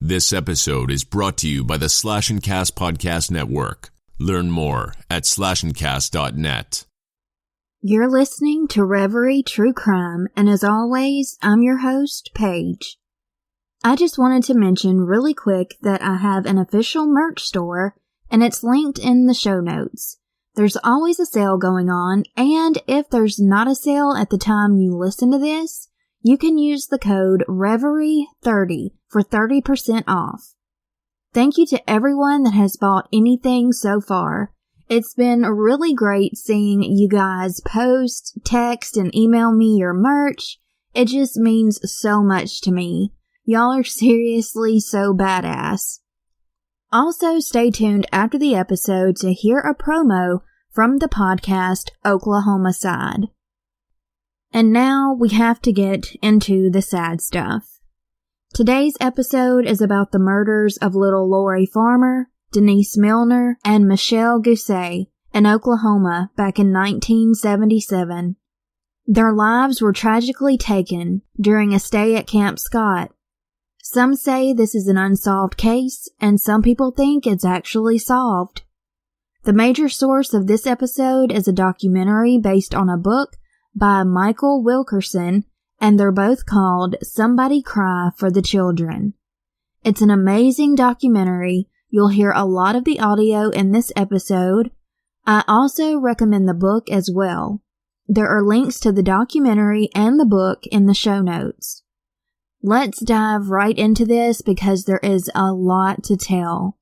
This episode is brought to you by the Slash and Cast Podcast Network. Learn more at slashandcast.net. You're listening to Reverie True Crime, and as always, I'm your host, Paige. I just wanted to mention really quick that I have an official merch store, and it's linked in the show notes. There's always a sale going on, and if there's not a sale at the time you listen to this, you can use the code REVERIE30 for 30% off. Thank you to everyone that has bought anything so far. It's been really great seeing you guys post, text, and email me your merch. It just means so much to me. Y'all are seriously so badass. Also, stay tuned after the episode to hear a promo from the podcast Oklahoma Side. And now we have to get into the sad stuff. Today's episode is about the murders of little Lori Farmer, Denise Milner, and Michelle Guse in Oklahoma back in 1977. Their lives were tragically taken during a stay at Camp Scott. Some say this is an unsolved case, and some people think it's actually solved. The major source of this episode is a documentary based on a book by Michael Wilkerson, and they're both called Somebody Cry for the Children. It's an amazing documentary. You'll hear a lot of the audio in this episode. I also recommend the book as well. There are links to the documentary and the book in the show notes. Let's dive right into this because there is a lot to tell.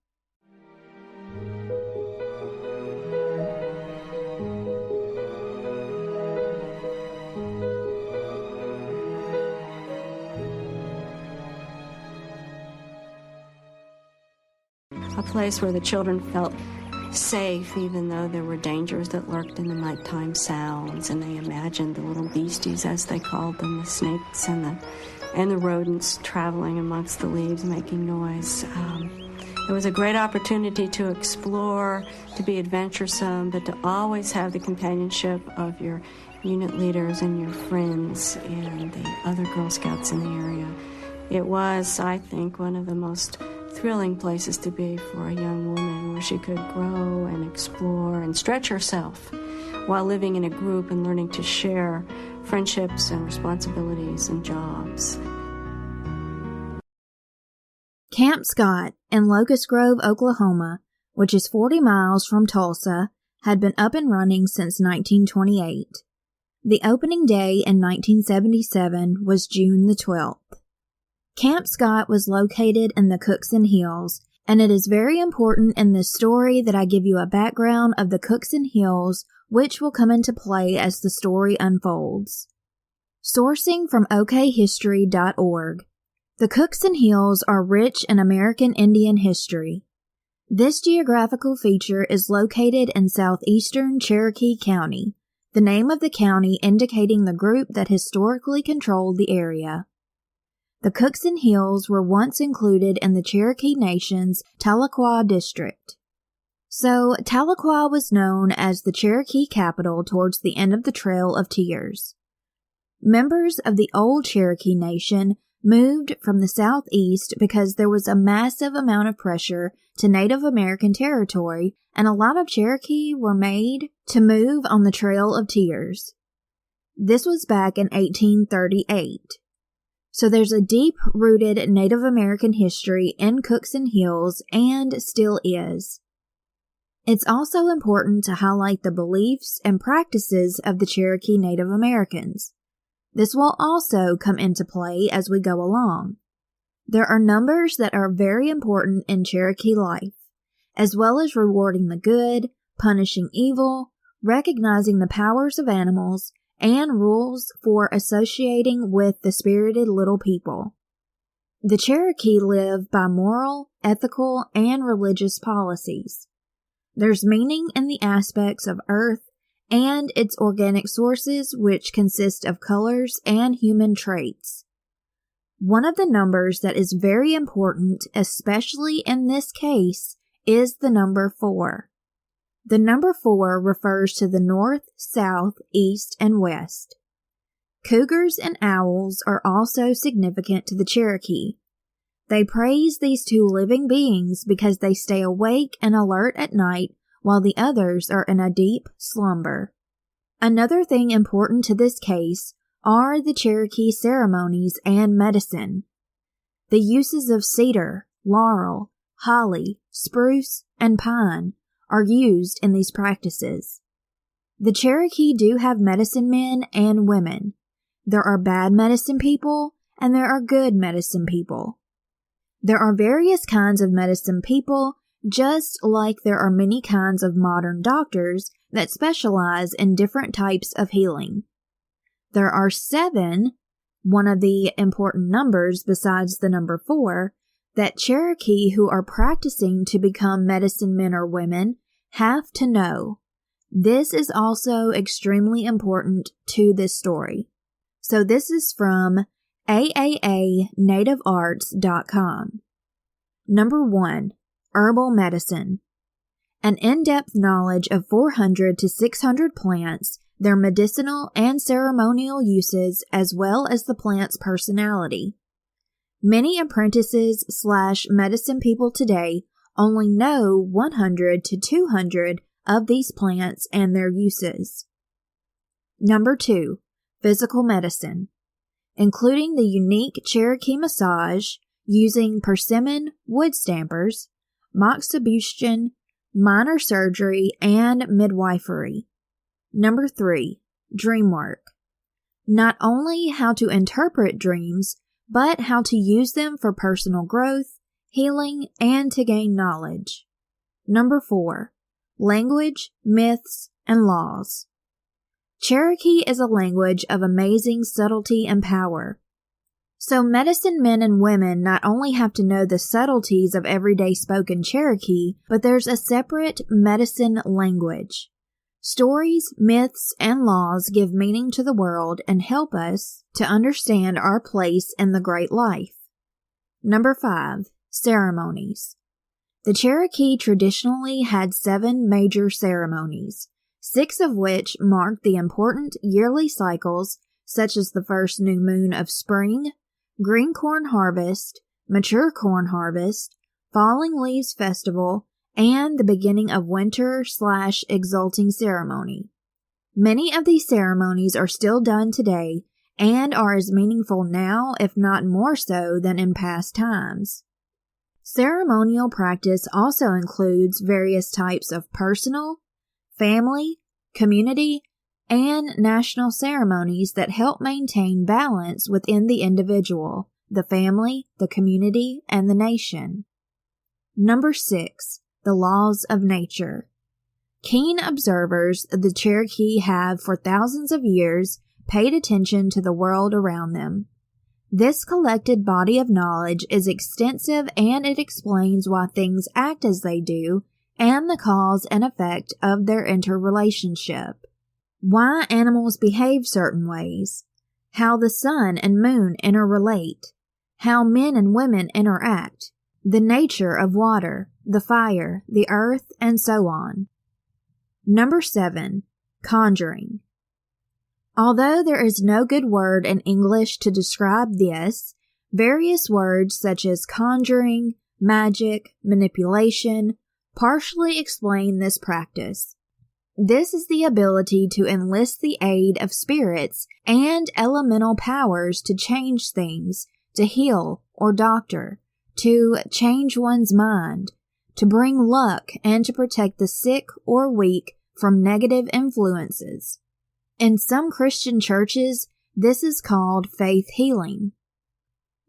A place where the children felt safe, even though there were dangers that lurked in the nighttime sounds, and they imagined the little beasties, as they called them, the snakes and the rodents traveling amongst the leaves, making noise. It was a great opportunity to explore, to be adventuresome, but to always have the companionship of your unit leaders and your friends and the other Girl Scouts in the area. It was, I think, one of the most thrilling places to be for a young woman, where she could grow and explore and stretch herself while living in a group and learning to share friendships and responsibilities and jobs. Camp Scott in Locust Grove, Oklahoma, which is 40 miles from Tulsa, had been up and running since 1928. The opening day in 1977 was June the 12th. Camp Scott was located in the Cookson Hills, and it is very important in this story that I give you a background of the Cookson Hills, which will come into play as the story unfolds. Sourcing from okhistory.org. The Cookson Hills are rich in American Indian history. This geographical feature is located in southeastern Cherokee County, the name of the county indicating the group that historically controlled the area. The Cookson Hills were once included in the Cherokee Nation's Tahlequah District. So, Tahlequah was known as the Cherokee capital towards the end of the Trail of Tears. Members of the old Cherokee Nation moved from the southeast because there was a massive amount of pressure to Native American territory, and a lot of Cherokee were made to move on the Trail of Tears. This was back in 1838. So there's a deep-rooted Native American history in Cookson Hills, and still is. It's also important to highlight the beliefs and practices of the Cherokee Native Americans. This will also come into play as we go along. There are numbers that are very important in Cherokee life, as well as rewarding the good, punishing evil, recognizing the powers of animals, and rules for associating with the spirited little people. The Cherokee live by moral, ethical, and religious policies. There's meaning in the aspects of earth and its organic sources, which consist of colors and human traits. One of the numbers that is very important, especially in this case, is the number 4. The number 4 refers to the north, south, east, and west. Cougars and owls are also significant to the Cherokee. They praise these two living beings because they stay awake and alert at night while the others are in a deep slumber. Another thing important to this case are the Cherokee ceremonies and medicine. The uses of cedar, laurel, holly, spruce, and pine are used in these practices. The Cherokee do have medicine men and women. There are bad medicine people and there are good medicine people. There are various kinds of medicine people, just like there are many kinds of modern doctors that specialize in different types of healing. There are 7, one of the important numbers besides the number 4, that Cherokee who are practicing to become medicine men or women have to know. This is also extremely important to this story. So this is from AAANativeArts.com. Number 1. Herbal medicine. An in-depth knowledge of 400 to 600 plants, their medicinal and ceremonial uses, as well as the plant's personality. Many apprentices/medicine people today only know 100 to 200 of these plants and their uses. Number 2. Physical medicine, including the unique Cherokee massage using persimmon wood stampers, moxibustion, minor surgery, and midwifery. Number 3. Dream work. Not only how to interpret dreams, but how to use them for personal growth, healing, and to gain knowledge. Number 4. Language, myths, and laws. Cherokee is a language of amazing subtlety and power. So medicine men and women not only have to know the subtleties of everyday spoken Cherokee, but there's a separate medicine language. Stories, myths, and laws give meaning to the world and help us to understand our place in the great life. Number 5. Ceremonies. The Cherokee traditionally had 7 major ceremonies, 6 of which marked the important yearly cycles such as the first new moon of spring, green corn harvest, mature corn harvest, falling leaves festival, and the beginning of winter/exulting ceremony. Many of these ceremonies are still done today and are as meaningful now, if not more so, than in past times. Ceremonial practice also includes various types of personal, family, community, and national ceremonies that help maintain balance within the individual, the family, the community, and the nation. Number 6. The laws of nature. Keen observers the Cherokee have for thousands of years paid attention to the world around them. This collected body of knowledge is extensive and it explains why things act as they do and the cause and effect of their interrelationship. Why animals behave certain ways, how the sun and moon interrelate, how men and women interact, the nature of water, the fire, the earth, and so on. Number 7. Conjuring. Although there is no good word in English to describe this, various words such as conjuring, magic, manipulation, partially explain this practice. This is the ability to enlist the aid of spirits and elemental powers to change things, to heal or doctor, to change one's mind, to bring luck, and to protect the sick or weak from negative influences. In some Christian churches, this is called faith healing.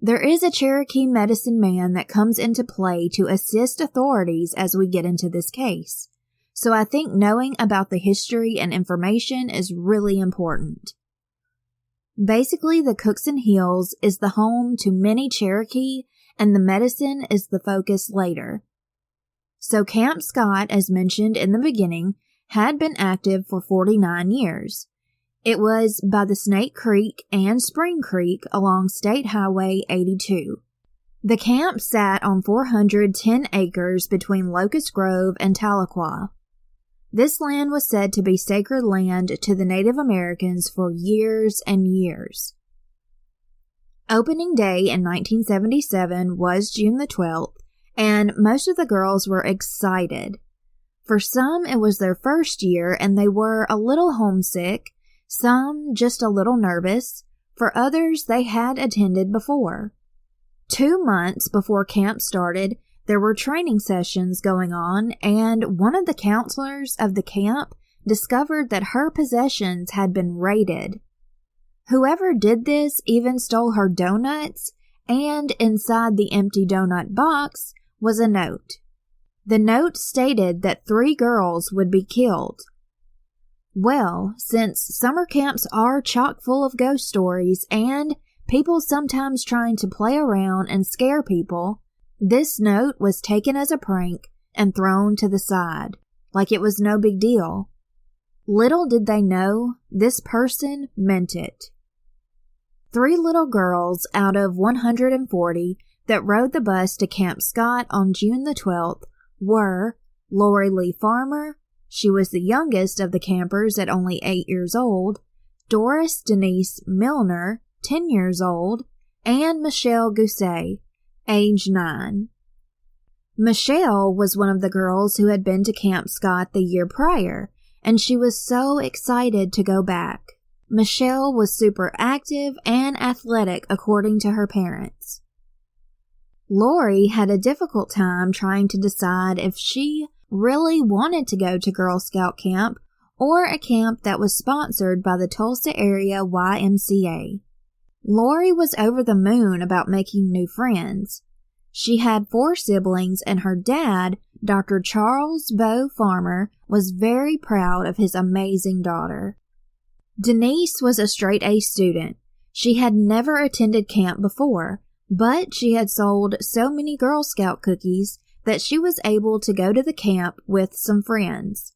There is a Cherokee medicine man that comes into play to assist authorities as we get into this case. So I think knowing about the history and information is really important. Basically, the Cookson Hills is the home to many Cherokee, and the medicine is the focus later. So Camp Scott, as mentioned in the beginning, had been active for 49 years. It was by the Snake Creek and Spring Creek along State Highway 82. The camp sat on 410 acres between Locust Grove and Tahlequah. This land was said to be sacred land to the Native Americans for years and years. Opening day in 1977 was June the 12th, and most of the girls were excited. For some, it was their first year and they were a little homesick, some just a little nervous. For others, they had attended before. 2 months before camp started, there were training sessions going on, and one of the counselors of the camp discovered that her possessions had been raided. Whoever did this even stole her donuts, and inside the empty donut box was a note. The note stated that 3 girls would be killed. Well, since summer camps are chock full of ghost stories and people sometimes trying to play around and scare people, this note was taken as a prank and thrown to the side, like it was no big deal. Little did they know, this person meant it. 3 little girls out of 140 that rode the bus to Camp Scott on June the 12th were Lori Lee Farmer, she was the youngest of the campers at only 8 years old, Doris Denise Milner, 10 years old, and Michelle Guse, age 9. Michelle was one of the girls who had been to Camp Scott the year prior, and she was so excited to go back. Michelle was super active and athletic according to her parents. Lori had a difficult time trying to decide if she really wanted to go to Girl Scout camp or a camp that was sponsored by the Tulsa area YMCA. Lori was over the moon about making new friends. She had 4 siblings, and her dad, Dr. Charles Bo Farmer, was very proud of his amazing daughter. Denise was a straight-A student. She had never attended camp before, but she had sold so many Girl Scout cookies that she was able to go to the camp with some friends.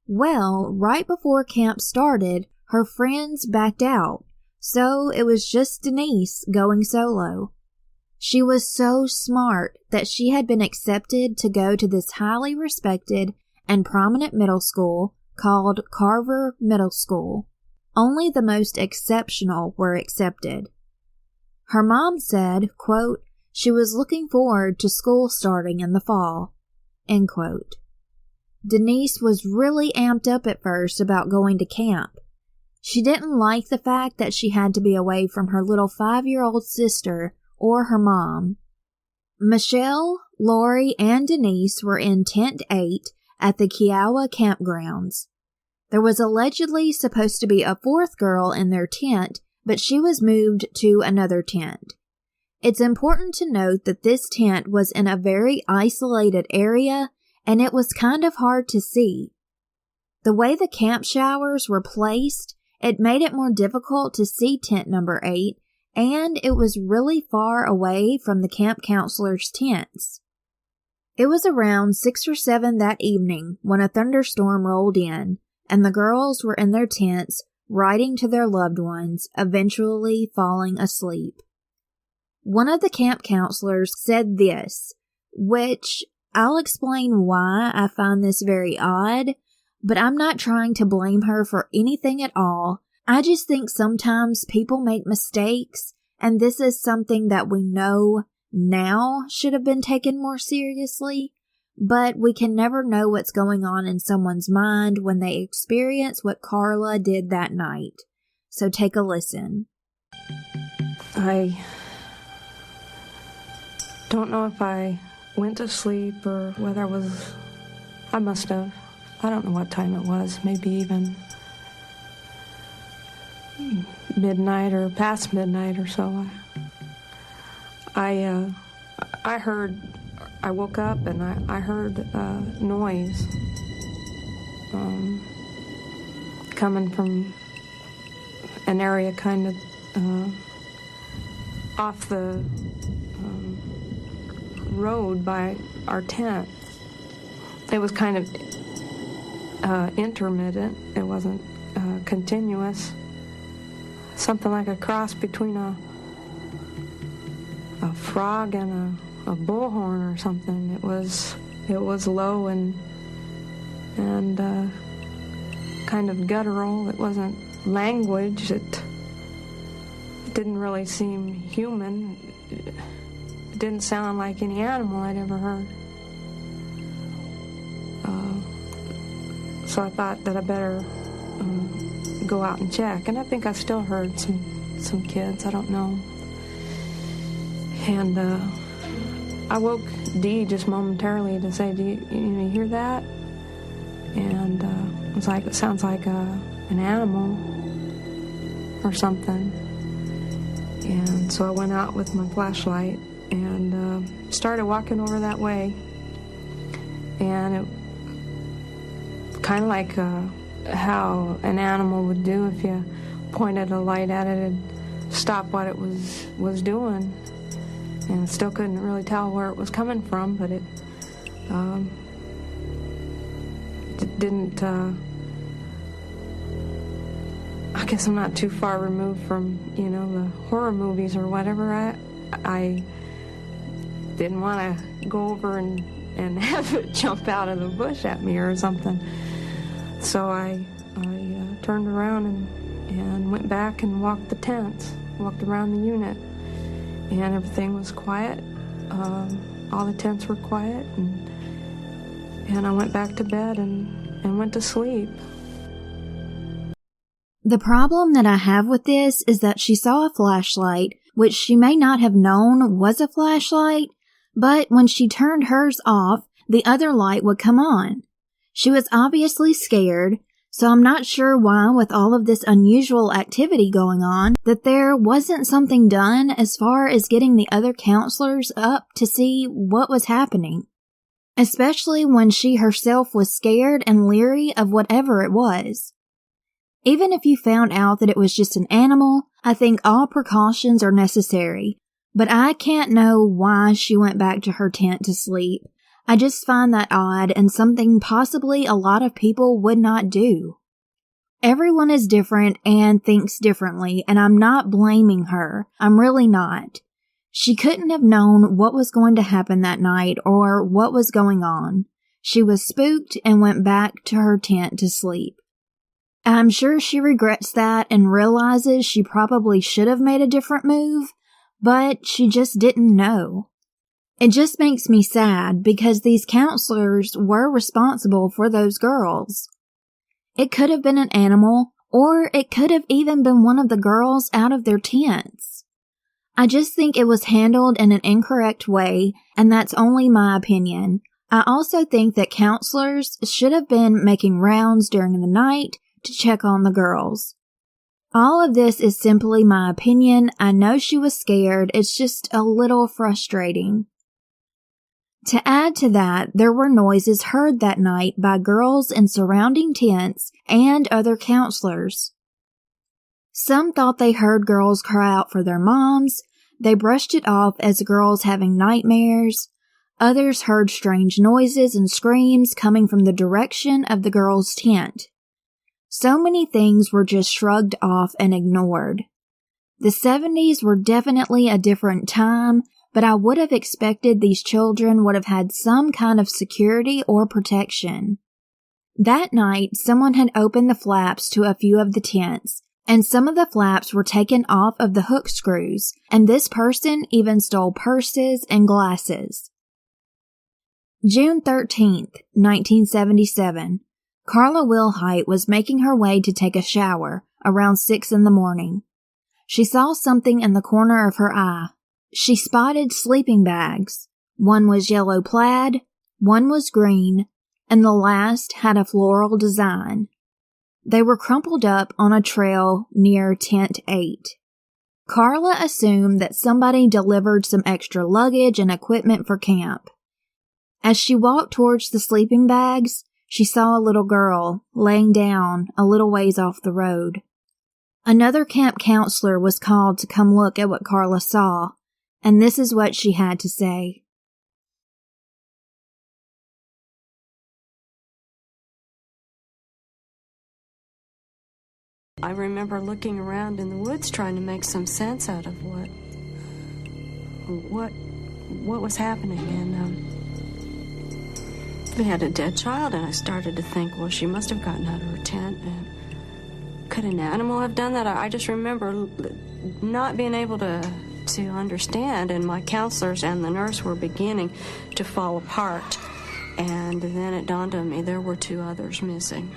Well, right before camp started, her friends backed out, so it was just Denise going solo. She was so smart that she had been accepted to go to this highly respected and prominent middle school called Carver Middle School. Only the most exceptional were accepted. Her mom said, quote, she was looking forward to school starting in the fall, end quote. Denise was really amped up at first about going to camp. She didn't like the fact that she had to be away from her little 5-year-old sister or her mom. Michelle, Lori, and Denise were in Tent 8 at the Kiowa campgrounds. There was allegedly supposed to be a 4th girl in their tent, but she was moved to another tent. It's important to note that this tent was in a very isolated area, and it was kind of hard to see. The way the camp showers were placed, it made it more difficult to see tent number 8, and it was really far away from the camp counselors' tents. It was around 6 or 7 that evening when a thunderstorm rolled in, and the girls were in their tents, writing to their loved ones, eventually falling asleep. One of the camp counselors said this, which I'll explain why I find this very odd, but I'm not trying to blame her for anything at all. I just think sometimes people make mistakes, and this is something that we know now should have been taken more seriously, but we can never know what's going on in someone's mind when they experience what Carla did that night. So take a listen. I don't know if I went to sleep or whether I must have. I don't know what time it was, maybe even midnight or past midnight or so. I woke up and I heard noise coming from an area kind of off the road by our tent. It was kind of intermittent. It wasn't continuous. Something like a cross between a frog and a bullhorn or something. It was low and kind of guttural. It wasn't language. It didn't really seem human. It didn't sound like any animal I'd ever heard. So I thought that I better go out and check. And I think I still heard some kids, I don't know. And I woke Dee just momentarily to say, do you hear that? And it was like, it sounds like an animal or something. And so I went out with my flashlight and started walking over that way. And it kind of like how an animal would do if you pointed a light at it and stop what it was doing. And still couldn't really tell where it was coming from, but it didn't, I guess I'm not too far removed from, the horror movies or whatever. I didn't want to go over and have it jump out of the bush at me or something. So I turned around and went back and walked the tents, walked around the unit. And everything was quiet. All the tents were quiet, and I went back to bed and went to sleep. The problem that I have with this is that she saw a flashlight, which she may not have known was a flashlight, but when she turned hers off, the other light would come on. She was obviously scared, so I'm not sure why, with all of this unusual activity going on, that there wasn't something done as far as getting the other counselors up to see what was happening. Especially when she herself was scared and leery of whatever it was. Even if you found out that it was just an animal, I think all precautions are necessary, but I can't know why she went back to her tent to sleep. I just find that odd and something possibly a lot of people would not do. Everyone is different and thinks differently, and I'm not blaming her. I'm really not. She couldn't have known what was going to happen that night or what was going on. She was spooked and went back to her tent to sleep. I'm sure she regrets that and realizes she probably should have made a different move, but she just didn't know. It just makes me sad because these counselors were responsible for those girls. It could have been an animal, or it could have even been one of the girls out of their tents. I just think it was handled in an incorrect way, and that's only my opinion. I also think that counselors should have been making rounds during the night to check on the girls. All of this is simply my opinion. I know she was scared. It's just a little frustrating. To add to that, there were noises heard that night by girls in surrounding tents and other counselors. Some thought they heard girls cry out for their moms. They brushed it off as girls having nightmares. Others heard strange noises and screams coming from the direction of the girls' tent. So many things were just shrugged off and ignored. The 70s were definitely a different time, but I would have expected these children would have had some kind of security or protection. That night, someone had opened the flaps to a few of the tents, and some of the flaps were taken off of the hook screws, and this person even stole purses and glasses. June 13th, 1977. Carla Wilhite was making her way to take a shower around 6 in the morning. She saw something in the corner of her eye. She spotted sleeping bags. One was yellow plaid, one was green, and the last had a floral design. They were crumpled up on a trail near Tent 8. Carla assumed that somebody delivered some extra luggage and equipment for camp. As she walked towards the sleeping bags, she saw a little girl laying down a little ways off the road. Another camp counselor was called to come look at what Carla saw, and this is what she had to say. I remember looking around in the woods trying to make some sense out of what was happening, and we had a dead child, and I started to think, well, she must have gotten out of her tent, and could an animal have done that? I just remember not being able to understand, and my counselors and the nurse were beginning to fall apart. And then it dawned on me there were 2 others missing.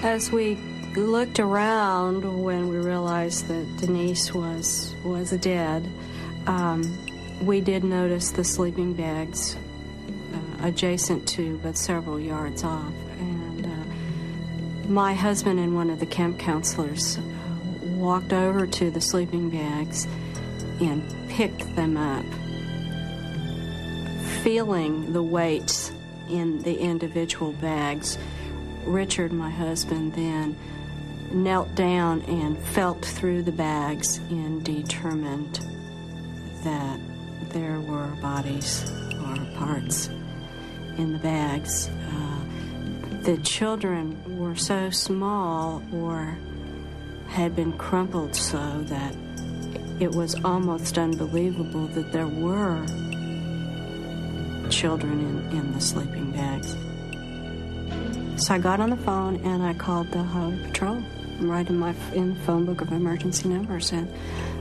As we looked around when we realized that Denise was dead, we did notice the sleeping bags adjacent to, but several yards off. And my husband and one of the camp counselors walked over to the sleeping bags and picked them up, feeling the weights in the individual bags. Richard, my husband, then knelt down and felt through the bags and determined that there were bodies or parts in the bags. The children were so small or had been crumpled so that it was almost unbelievable that there were children in the sleeping bags. So I got on the phone and I called the Highway Patrol, right in the phone book of emergency numbers, and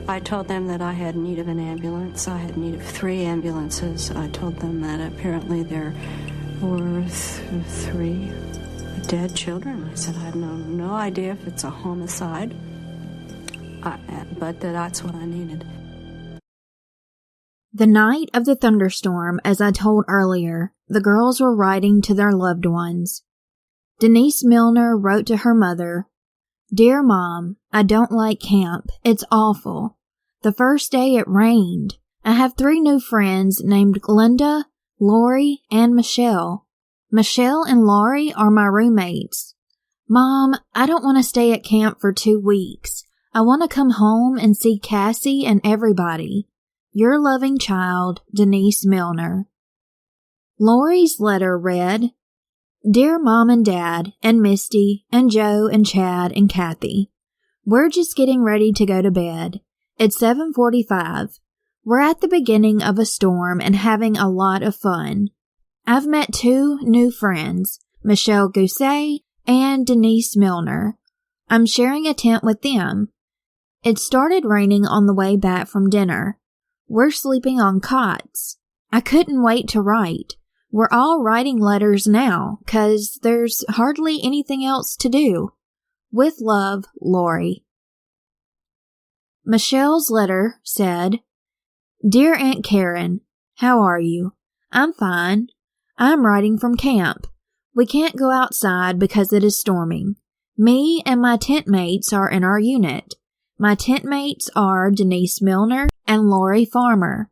I told them that I had need of an ambulance. I had need of 3 ambulances. I told them that apparently there were 3 dead children. I said I had no idea if it's a homicide, but that's what I needed. The night of the thunderstorm, as I told earlier, the girls were writing to their loved ones. Denise Milner wrote to her mother, "Dear Mom, I don't like camp. It's awful. The first day it rained. I have 3 new friends named Glenda, Lori, and Michelle. Michelle and Lori are my roommates. Mom, I don't want to stay at camp for 2 weeks. I want to come home and see Cassie and everybody. Your loving child, Denise Milner." Lori's letter read, "Dear Mom and Dad, and Misty, and Joe, and Chad, and Kathy, we're just getting ready to go to bed. It's 7:45. We're at the beginning of a storm and having a lot of fun. I've met 2 new friends, Michelle Guse and Denise Milner. I'm sharing a tent with them. It started raining on the way back from dinner. We're sleeping on cots. I couldn't wait to write. We're all writing letters now, 'cause there's hardly anything else to do. With love, Lori." Michelle's letter said, "Dear Aunt Karen, how are you? I'm fine. I'm writing from camp. We can't go outside because it is storming. Me and my tent mates are in our unit. My tent mates are Denise Milner and Lori Farmer.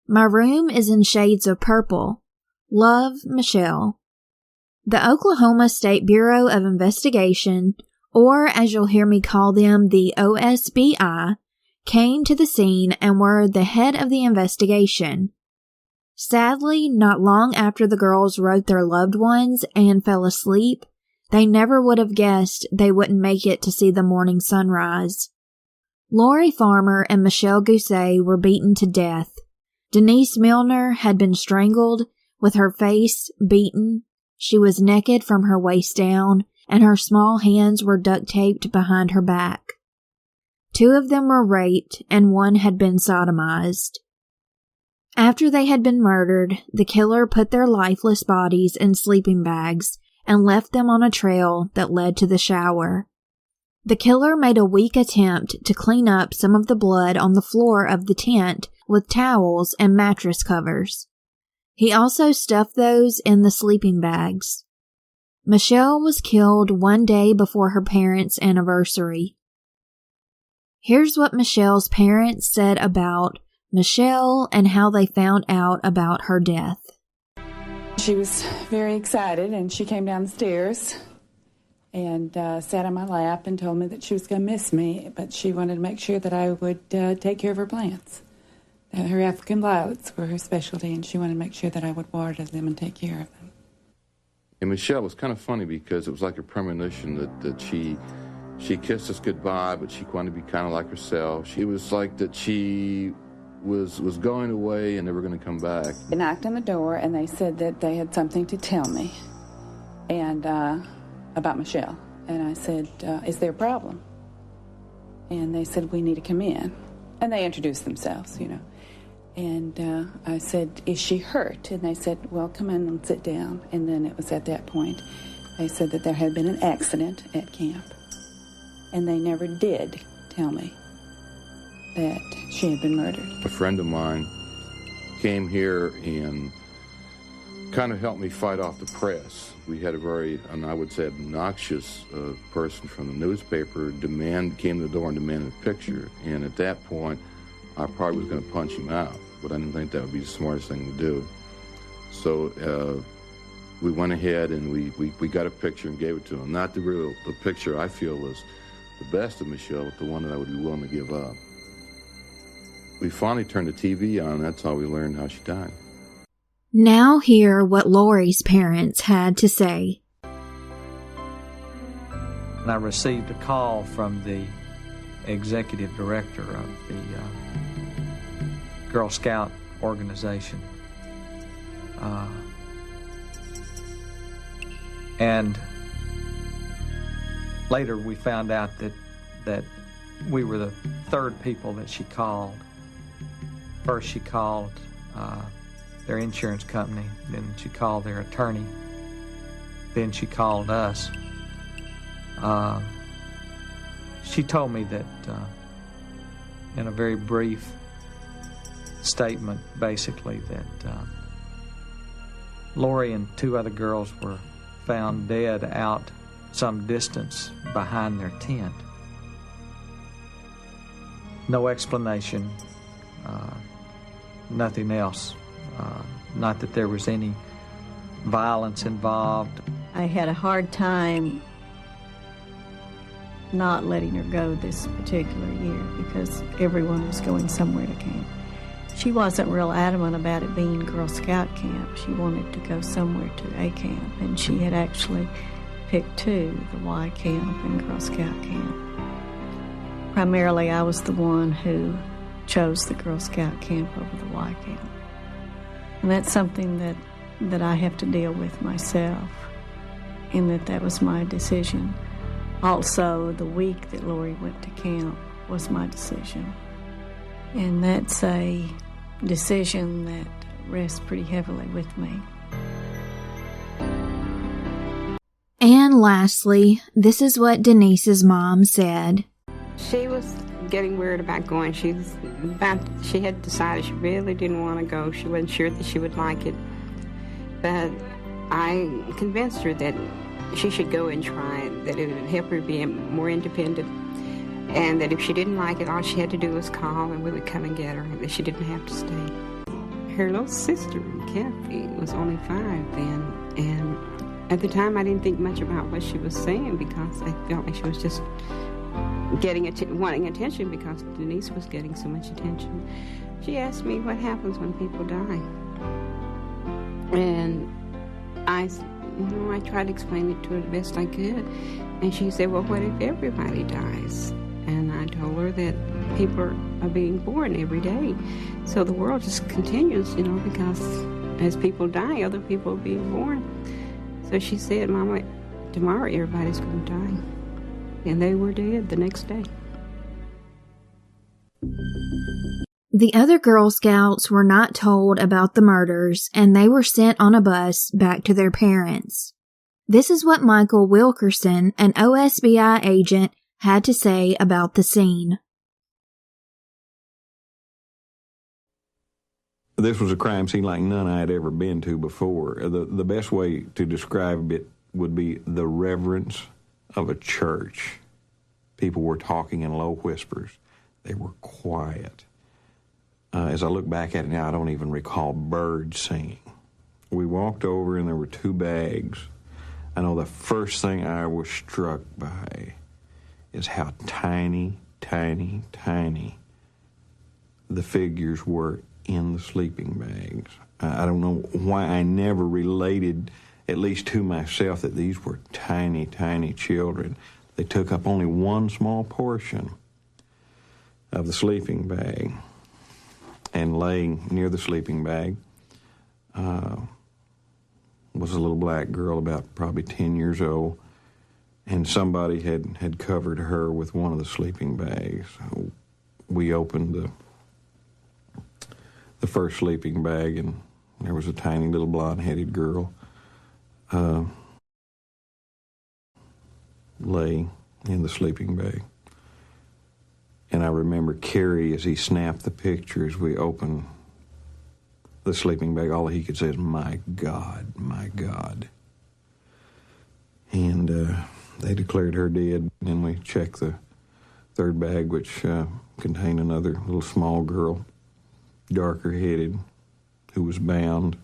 My room is in shades of purple. Love, Michelle." The Oklahoma State Bureau of Investigation, or as you'll hear me call them, the OSBI, came to the scene and were the head of the investigation. Sadly, not long after the girls wrote their loved ones and fell asleep, they never would have guessed they wouldn't make it to see the morning sunrise. Lori Farmer and Michelle Guse were beaten to death. Denise Milner had been strangled, with her face beaten. She was naked from her waist down, and her small hands were duct-taped behind her back. 2 of them were raped, and 1 had been sodomized. After they had been murdered, the killer put their lifeless bodies in sleeping bags and left them on a trail that led to the shower. The killer made a weak attempt to clean up some of the blood on the floor of the tent with towels and mattress covers. He also stuffed those in the sleeping bags. Michelle was killed 1 day before her parents' anniversary. Here's what Michelle's parents said about Michelle and how they found out about her death. She was very excited, and she came down the stairs and sat on my lap and told me that she was going to miss me, but she wanted to make sure that I would take care of her plants. Her African violets were her specialty, and she wanted to make sure that I would water them and take care of them. And Michelle was kind of funny because it was like a premonition that she kissed us goodbye, but she wanted to be kind of like herself. It was like that she was going away and never going to come back. They knocked on the door, and they said that they had something to tell me. And about Michelle. And I said, is there a problem? And they said, we need to come in. And they introduced themselves, you know. And I said, is she hurt? And they said, well, come in and sit down. And then it was at that point they said that there had been an accident at camp. And they never did tell me that she had been murdered. A friend of mine came here and kind of helped me fight off the press. We had a very, and I would say, obnoxious person from the newspaper came to the door and demanded a picture. And at that point, I probably was going to punch him out, but I didn't think that would be the smartest thing to do. So we went ahead and we got a picture and gave it to him. Not the picture I feel was the best of Michelle, but the one that I would be willing to give up. We finally turned the TV on, and that's how we learned how she died. Now hear what Lori's parents had to say. And I received a call from the executive director of the Girl Scout organization. And later we found out that we were the third people that she called. First she called their insurance company, then she called their attorney, then she called us. She told me that in a very brief statement, basically, that Lori and two other girls were found dead out some distance behind their tent. No explanation, nothing else. Not that there was any violence involved. I had a hard time not letting her go this particular year because everyone was going somewhere to camp. She wasn't real adamant about it being Girl Scout camp. She wanted to go somewhere to a camp, and she had actually picked two, the Y camp and Girl Scout camp. Primarily, I was the one who chose the Girl Scout camp over the Y camp. And that's something that I have to deal with myself, in that was my decision. Also, the week that Lori went to camp was my decision. And that's a decision that rests pretty heavily with me. And lastly, this is what Denise's mom said. She was getting weird about going. She had decided she really didn't want to go. She wasn't sure that she would like it. But I convinced her that she should go and try it, that it would help her be more independent, and that if she didn't like it, all she had to do was call and we would come and get her, and that she didn't have to stay. Her little sister, Kathy, was only 5 then, and at the time I didn't think much about what she was saying because I felt like she was just wanting attention because Denise was getting so much attention. She asked me what happens when people die. And I tried to explain it to her the best I could. And she said, well, what if everybody dies? And I told her that people are being born every day. So the world just continues, because as people die, other people are being born. So she said, Mama, tomorrow everybody's going to die. And they were dead the next day. The other Girl Scouts were not told about the murders, and they were sent on a bus back to their parents. This is what Michael Wilkerson, an OSBI agent, had to say about the scene. This was a crime scene like none I had ever been to before. The best way to describe it would be the reverence of a church. People were talking in low whispers. They were quiet. As I look back at it now, I don't even recall birds singing. We walked over and there were 2 bags. I know the first thing I was struck by is how tiny, tiny, tiny the figures were in the sleeping bags. I don't know why I never related, at least to myself, that these were tiny, tiny children. They took up only one small portion of the sleeping bag. And laying near the sleeping bag was a little black girl about probably 10 years old. and somebody had covered her with one of the sleeping bags. We opened the first sleeping bag, and there was a tiny little blonde-headed girl lay in the sleeping bag. And I remember Kerry, as he snapped the pictures, we opened the sleeping bag, all he could say is, "My God, my God." And they declared her dead. And we checked the third bag, which contained another little small girl, darker-headed, who was bound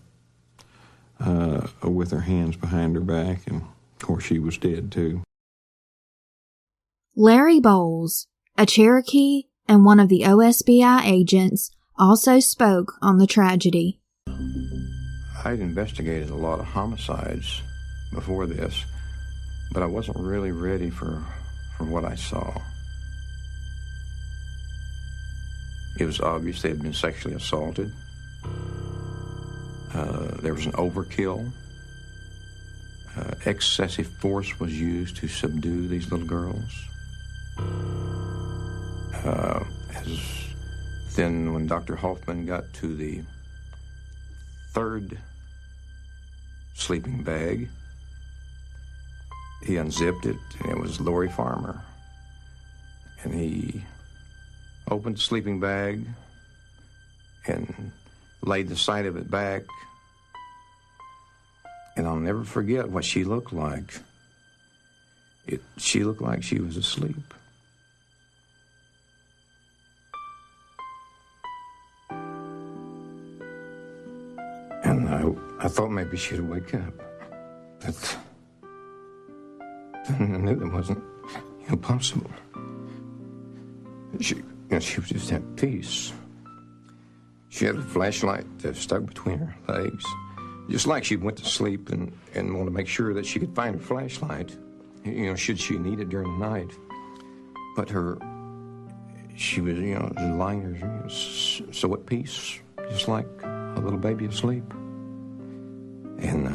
with her hands behind her back. And, of course, she was dead, too. Larry Bowles, a Cherokee and one of the OSBI agents, also spoke on the tragedy. I'd investigated a lot of homicides before this, but I wasn't really ready for what I saw. It was obvious they had been sexually assaulted. There was an overkill. Excessive force was used to subdue these little girls. Then when Dr. Hoffman got to the third sleeping bag, he unzipped it, and it was Lori Farmer. And he opened the sleeping bag and laid the side of it back. And I'll never forget what she looked like. She looked like she was asleep. And I thought maybe she'd wake up. But I knew that wasn't impossible. She was just at peace. She had a flashlight stuck between her legs, just like she went to sleep and wanted to make sure that she could find her flashlight, should she need it during the night. But she was, lying there so at peace, just like a little baby asleep. And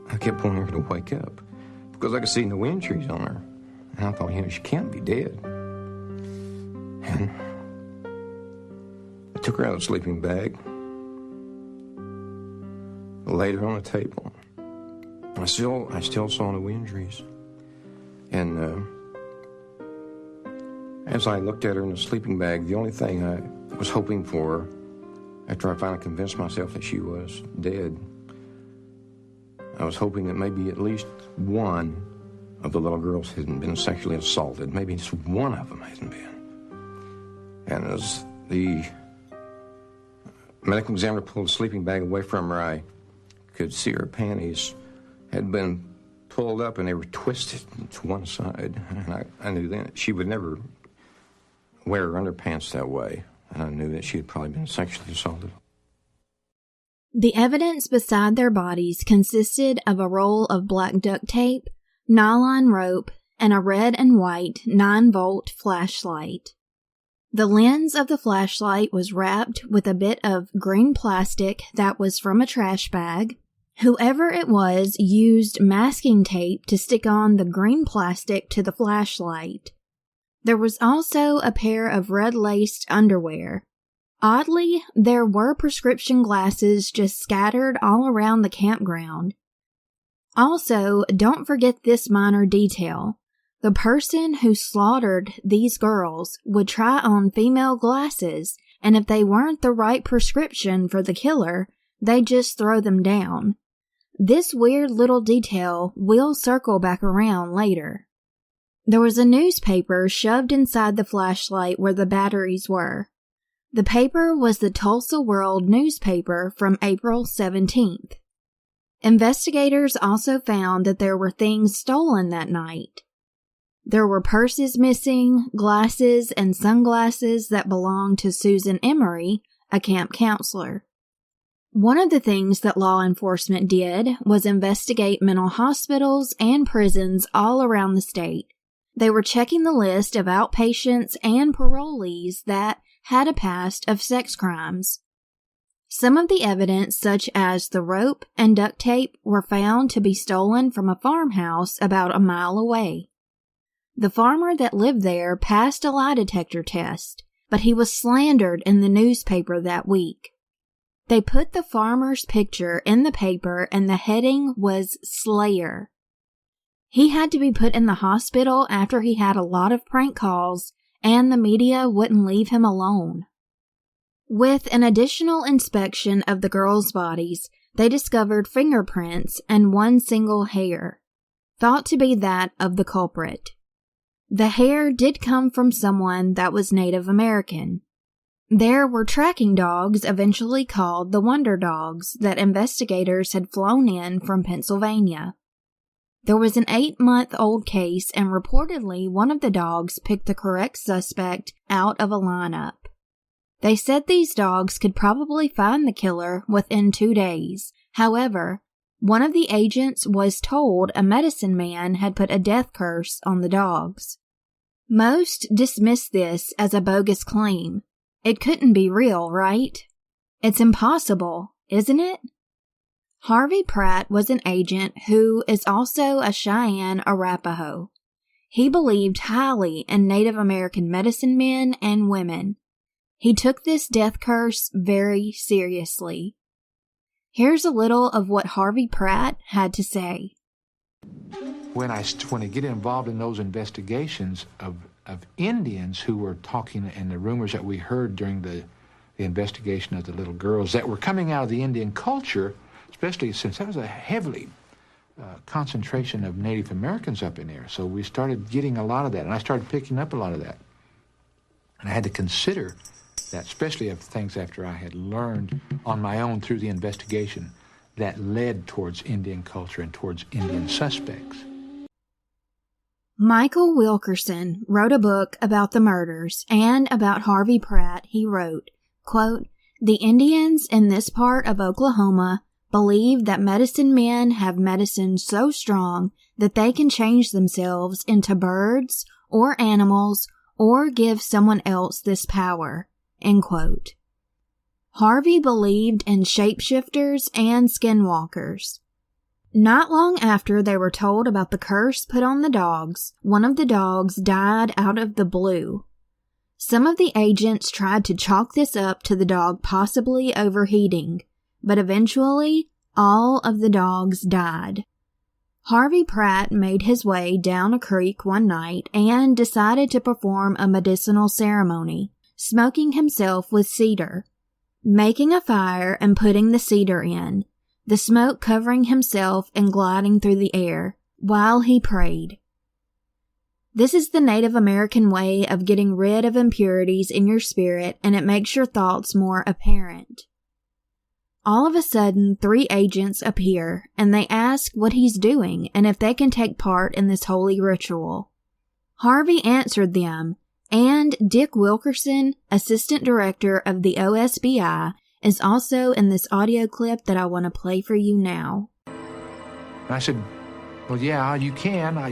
I kept wanting her to wake up because I could see no injuries on her. And I thought, she can't be dead. And I took her out of the sleeping bag, laid her on the table. I still saw no injuries. And as I looked at her in the sleeping bag, the only thing I was hoping for, after I finally convinced myself that she was dead, I was hoping that maybe at least one of the little girls hadn't been sexually assaulted. Maybe just one of them hadn't been. And as the medical examiner pulled the sleeping bag away from her, I could see her panties had been pulled up and they were twisted to one side. And I knew then she would never wear her underpants that way. And I knew that she had probably been sexually assaulted. The evidence beside their bodies consisted of a roll of black duct tape, nylon rope, and a red and white 9-volt flashlight. The lens of the flashlight was wrapped with a bit of green plastic that was from a trash bag. Whoever it was used masking tape to stick on the green plastic to the flashlight. There was also a pair of red-laced underwear. Oddly, there were prescription glasses just scattered all around the campground. Also, don't forget this minor detail. The person who slaughtered these girls would try on female glasses, and if they weren't the right prescription for the killer, they'd just throw them down. This weird little detail will circle back around later. There was a newspaper shoved inside the flashlight where the batteries were. The paper was the Tulsa World newspaper from April 17th. Investigators also found that there were things stolen that night. There were purses missing, glasses, and sunglasses that belonged to Susan Emery, a camp counselor. One of the things that law enforcement did was investigate mental hospitals and prisons all around the state. They were checking the list of outpatients and parolees that had a past of sex crimes. Some of the evidence, such as the rope and duct tape, were found to be stolen from a farmhouse about a mile away. The farmer that lived there passed a lie detector test, but he was slandered in the newspaper that week. They put the farmer's picture in the paper and the heading was Slayer. He had to be put in the hospital after he had a lot of prank calls and the media wouldn't leave him alone. With an additional inspection of the girls' bodies, they discovered fingerprints and one single hair, thought to be that of the culprit. The hair did come from someone that was Native American. There were tracking dogs, eventually called the Wonder Dogs, that investigators had flown in from Pennsylvania. There was an 8-month-old case, and reportedly one of the dogs picked the correct suspect out of a lineup. They said these dogs could probably find the killer within 2 days. However, one of the agents was told a medicine man had put a death curse on the dogs. Most dismissed this as a bogus claim. It couldn't be real, right? It's impossible, isn't it? Harvey Pratt was an agent who is also a Cheyenne Arapaho. He believed highly in Native American medicine men and women. He took this death curse very seriously. Here's a little of what Harvey Pratt had to say. When I get involved in those investigations of Indians who were talking, and the rumors that we heard during the investigation of the little girls that were coming out of the Indian culture, especially since that was a heavily concentration of Native Americans up in there. So we started getting a lot of that, and I started picking up a lot of that. And I had to consider that, especially of things after I had learned on my own through the investigation that led towards Indian culture and towards Indian suspects. Michael Wilkerson wrote a book about the murders, and about Harvey Pratt he wrote, quote, "The Indians in this part of Oklahoma believe that medicine men have medicine so strong that they can change themselves into birds or animals or give someone else this power." End quote. Harvey believed in shapeshifters and skinwalkers. Not long after they were told about the curse put on the dogs, one of the dogs died out of the blue. Some of the agents tried to chalk this up to the dog possibly overheating, but eventually all of the dogs died. Harvey Pratt made his way down a creek one night and decided to perform a medicinal ceremony, smoking himself with cedar, making a fire and putting the cedar in, the smoke covering himself and gliding through the air, while he prayed. This is the Native American way of getting rid of impurities in your spirit, and it makes your thoughts more apparent. All of a sudden, 3 agents appear, and they ask what he's doing and if they can take part in this holy ritual. Harvey answered them, and Dick Wilkerson, assistant director of the OSBI, is also in this audio clip that I want to play for you now. I said, well, yeah, you can. I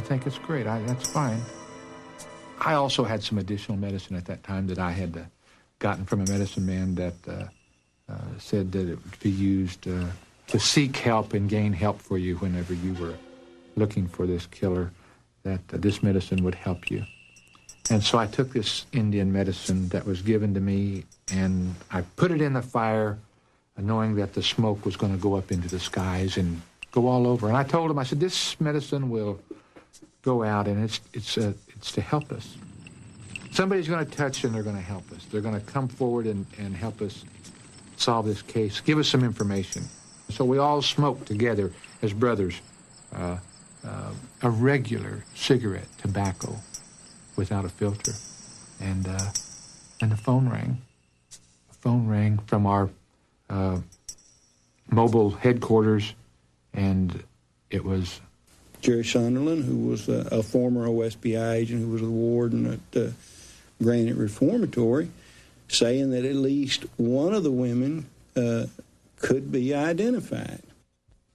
think it's great. That's fine. I also had some additional medicine at that time that I had gotten from a medicine man that said that it would be used to seek help and gain help for you whenever you were looking for this killer, that this medicine would help you. And so I took this Indian medicine that was given to me, and I put it in the fire, knowing that the smoke was going to go up into the skies and go all over. And I told him, I said, this medicine will go out, and it's to help us. Somebody's going to touch, and they're going to help us. They're going to come forward and help us solve this case, give us some information. So we all smoked together as brothers, a regular cigarette, tobacco, without a filter. And the phone rang. The phone rang from our mobile headquarters, and it was Jerry Sunderland, who was a former OSBI agent who was the warden at Granite Reformatory, saying that at least one of the women could be identified.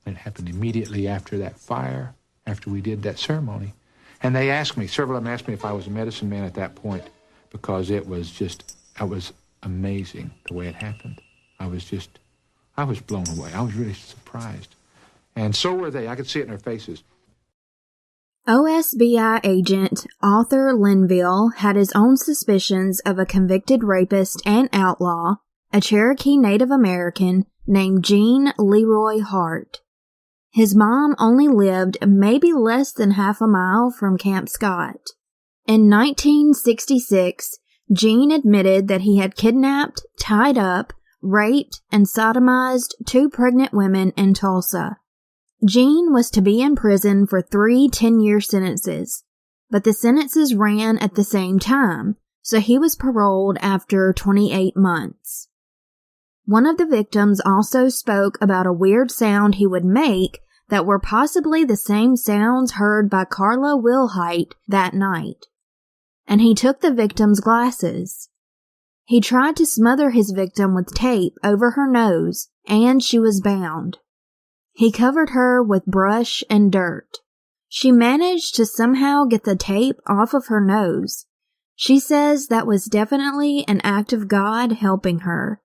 It happened immediately after that fire, after we did that ceremony. And they asked me, several of them asked me if I was a medicine man at that point, because it was amazing the way it happened. I was blown away. I was really surprised. And so were they. I could see it in their faces. OSBI agent Arthur Linville had his own suspicions of a convicted rapist and outlaw, a Cherokee Native American named Jean Leroy Hart. His mom only lived maybe less than half a mile from Camp Scott. In 1966, Jean admitted that he had kidnapped, tied up, raped, and sodomized 2 pregnant women in Tulsa. Jean was to be in prison for 3 10-year sentences, but the sentences ran at the same time, so he was paroled after 28 months. One of the victims also spoke about a weird sound he would make that were possibly the same sounds heard by Carla Wilhite that night. And he took the victim's glasses. He tried to smother his victim with tape over her nose, and she was bound. He covered her with brush and dirt. She managed to somehow get the tape off of her nose. She says that was definitely an act of God helping her.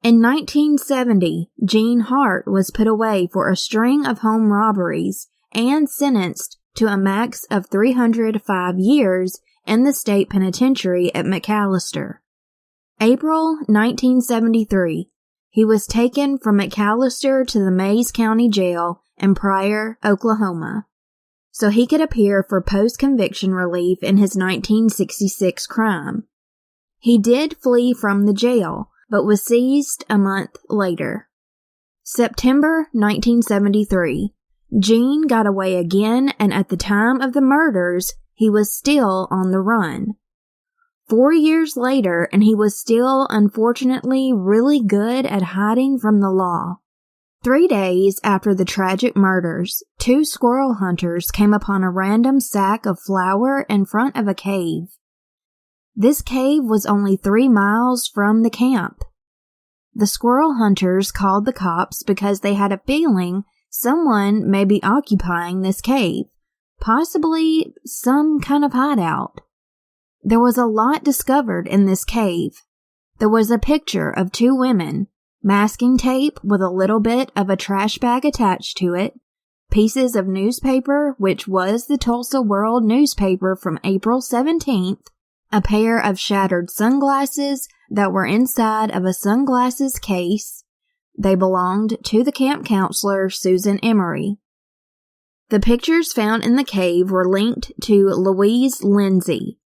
In 1970, Jean Hart was put away for a string of home robberies and sentenced to a max of 305 years in the state penitentiary at McAllister. April 1973. He was taken from McAllister to the Mays County Jail in Pryor, Oklahoma, so he could appear for post-conviction relief in his 1966 crime. He did flee from the jail, but was seized a month later. September 1973. Jean got away again, and at the time of the murders, he was still on the run. 4 years later, and he was still, unfortunately, really good at hiding from the law. 3 days after the tragic murders, 2 squirrel hunters came upon a random sack of flour in front of a cave. This cave was only 3 miles from the camp. The squirrel hunters called the cops because they had a feeling someone may be occupying this cave, possibly some kind of hideout. There was a lot discovered in this cave. There was a picture of 2 women, masking tape with a little bit of a trash bag attached to it, pieces of newspaper, which was the Tulsa World newspaper from April 17th, a pair of shattered sunglasses that were inside of a sunglasses case. They belonged to the camp counselor, Susan Emery. The pictures found in the cave were linked to Louise Lindsay.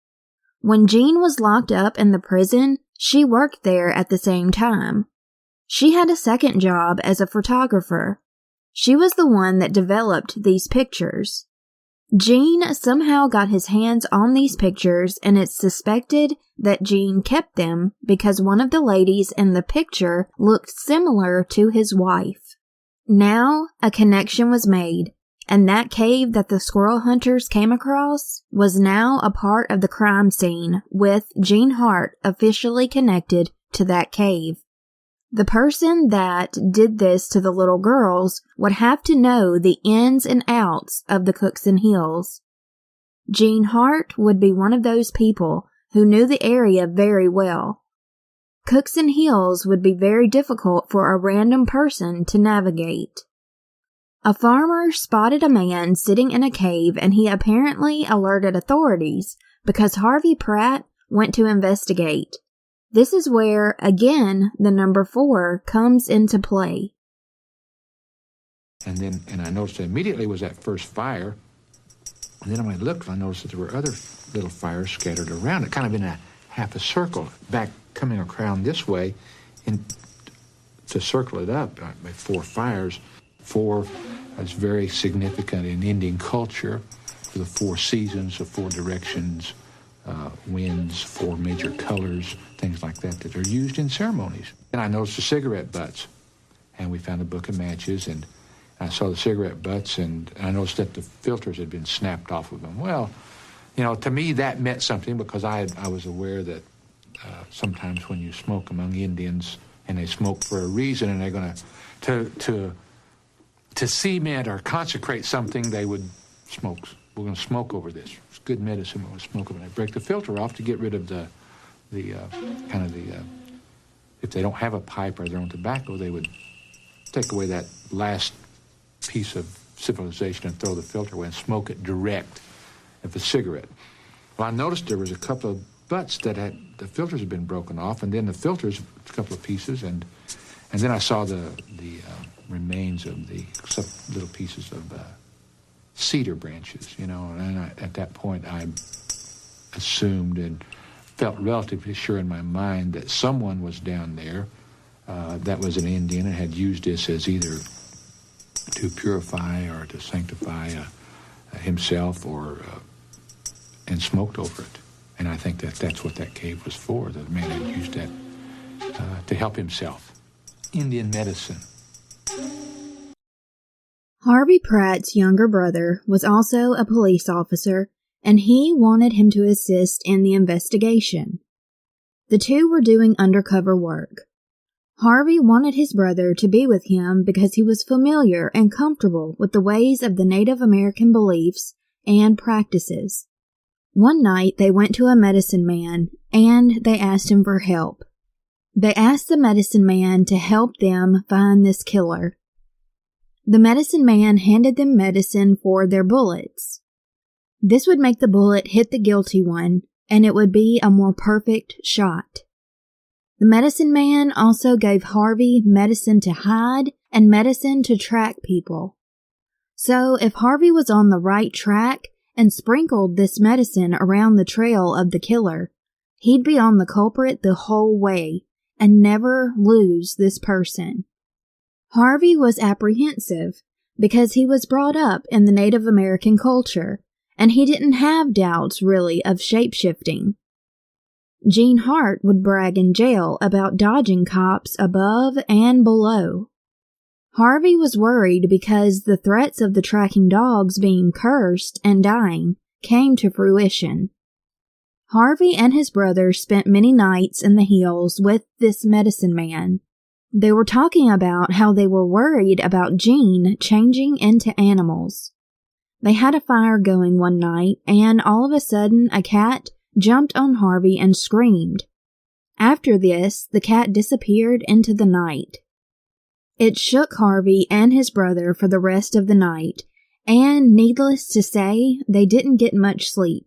When Jean was locked up in the prison, she worked there at the same time. She had a second job as a photographer. She was the one that developed these pictures. Jean somehow got his hands on these pictures, and it's suspected that Jean kept them because one of the ladies in the picture looked similar to his wife. Now, a connection was made, and that cave that the squirrel hunters came across was now a part of the crime scene, with Jean Hart officially connected to that cave. The person that did this to the little girls would have to know the ins and outs of the Cookson Hills. Jean Hart would be one of those people who knew the area very well. Cookson Hills would be very difficult for a random person to navigate. A farmer spotted a man sitting in a cave, and he apparently alerted authorities because Harvey Pratt went to investigate. This is where, again, the number 4 comes into play. And I noticed immediately was that first fire. And then when I looked, I noticed that there were other little fires scattered around it, kind of in a half a circle, back coming around this way, and to circle it up by 4 fires. 4 is very significant in Indian culture for the 4 seasons, the 4 directions, winds, 4 major colors, things like that are used in ceremonies. And I noticed the cigarette butts, and we found a book of matches, and I saw the cigarette butts, and I noticed that the filters had been snapped off of them. Well, to me that meant something because I was aware that sometimes when you smoke among Indians, and they smoke for a reason, and they're going to cement or consecrate something, they would smoke. We're going to smoke over this. It's good medicine. We're going to smoke over it. I break the filter off to get rid of the if they don't have a pipe or their own tobacco, they would take away that last piece of civilization and throw the filter away and smoke it direct of a cigarette. Well, I noticed there was a couple of butts that had the filters had been broken off, and then the filters, a couple of pieces, and then I saw the remains of the little pieces of cedar branches, and at that point I assumed and felt relatively sure in my mind that someone was down there that was an Indian and had used this as either to purify or to sanctify himself or and smoked over it. And I think that's what that cave was for. The man had used that to help himself. Indian medicine. Harvey Pratt's younger brother was also a police officer, and he wanted him to assist in the investigation. The two were doing undercover work. Harvey wanted his brother to be with him because he was familiar and comfortable with the ways of the Native American beliefs and practices. One night they went to a medicine man and they asked him for help. They asked the medicine man to help them find this killer. The medicine man handed them medicine for their bullets. This would make the bullet hit the guilty one, and it would be a more perfect shot. The medicine man also gave Harvey medicine to hide and medicine to track people. So if Harvey was on the right track and sprinkled this medicine around the trail of the killer, he'd be on the culprit the whole way and never lose this person. Harvey was apprehensive because he was brought up in the Native American culture, and he didn't have doubts, really, of shape-shifting. Gene Hart would brag in jail about dodging cops above and below. Harvey was worried because the threats of the tracking dogs being cursed and dying came to fruition. Harvey and his brother spent many nights in the hills with this medicine man. They were talking about how they were worried about Gene changing into animals. They had a fire going one night, and all of a sudden a cat jumped on Harvey and screamed. After this, the cat disappeared into the night. It shook Harvey and his brother for the rest of the night, and needless to say, they didn't get much sleep.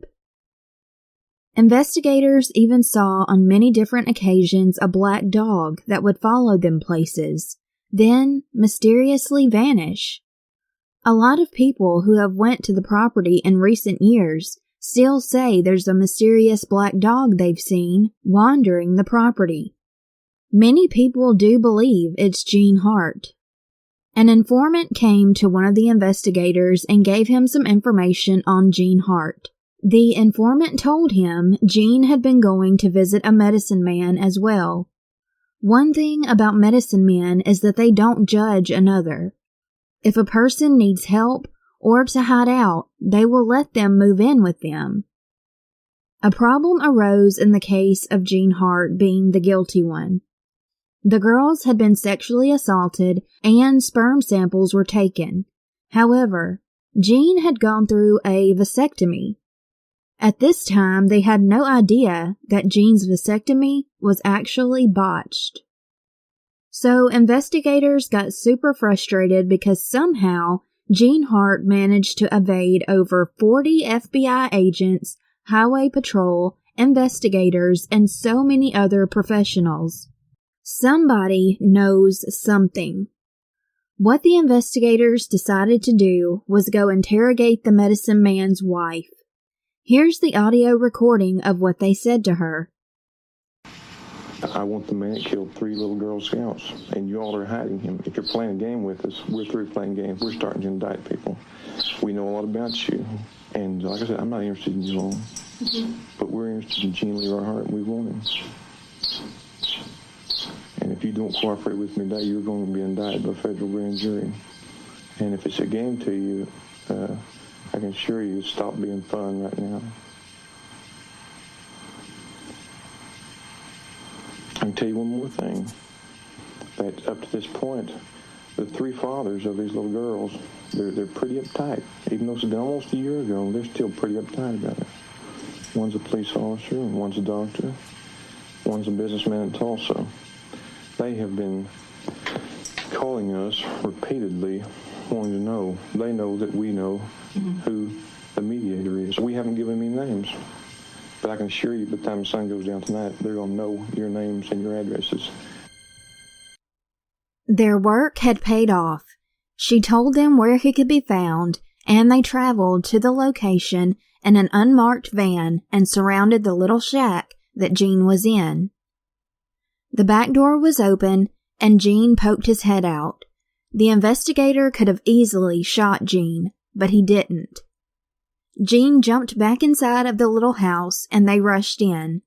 Investigators even saw on many different occasions a black dog that would follow them places, then mysteriously vanish. A lot of people who have went to the property in recent years still say there's a mysterious black dog they've seen wandering the property. Many people do believe it's Gene Hart. An informant came to one of the investigators and gave him some information on Gene Hart. The informant told him Gene had been going to visit a medicine man as well. One thing about medicine men is that they don't judge another. If a person needs help or to hide out, they will let them move in with them. A problem arose in the case of Gene Hart being the guilty one. The girls had been sexually assaulted and sperm samples were taken. However, Gene had gone through a vasectomy. At this time, they had no idea that Gene's vasectomy was actually botched. So investigators got super frustrated because somehow Gene Hart managed to evade over 40 FBI agents, highway patrol, investigators, and so many other professionals. Somebody knows something. What the investigators decided to do was go interrogate the medicine man's wife. Here's the audio recording of what they said to her. I want the man that killed 3 little Girl Scouts, and you all are hiding him. If you're playing a game with us, we're through playing games. We're starting to indict people. We know a lot about you. And like I said, I'm not interested in you all. But we're interested in Gene Leroy Hart, and we want him. And if you don't cooperate with me today, you're going to be indicted by a federal grand jury. And if it's a game to you, I can assure you, stop being fun right now. I can tell you one more thing, that up to this point, the 3 fathers of these little girls, they're pretty uptight. Even though it's been almost a year ago, they're still pretty uptight about it. One's a police officer, and one's a doctor. One's a businessman in Tulsa. They have been calling us repeatedly, wanting to know. They know that we know who the mediator is. We haven't given them any names. But I can assure you, by the time the sun goes down tonight, they're going to know your names and your addresses. Their work had paid off. She told them where he could be found, and they traveled to the location in an unmarked van and surrounded the little shack that Gene was in. The back door was open, and Gene poked his head out. The investigator could have easily shot Gene, but he didn't. Gene jumped back inside of the little house, and they rushed in.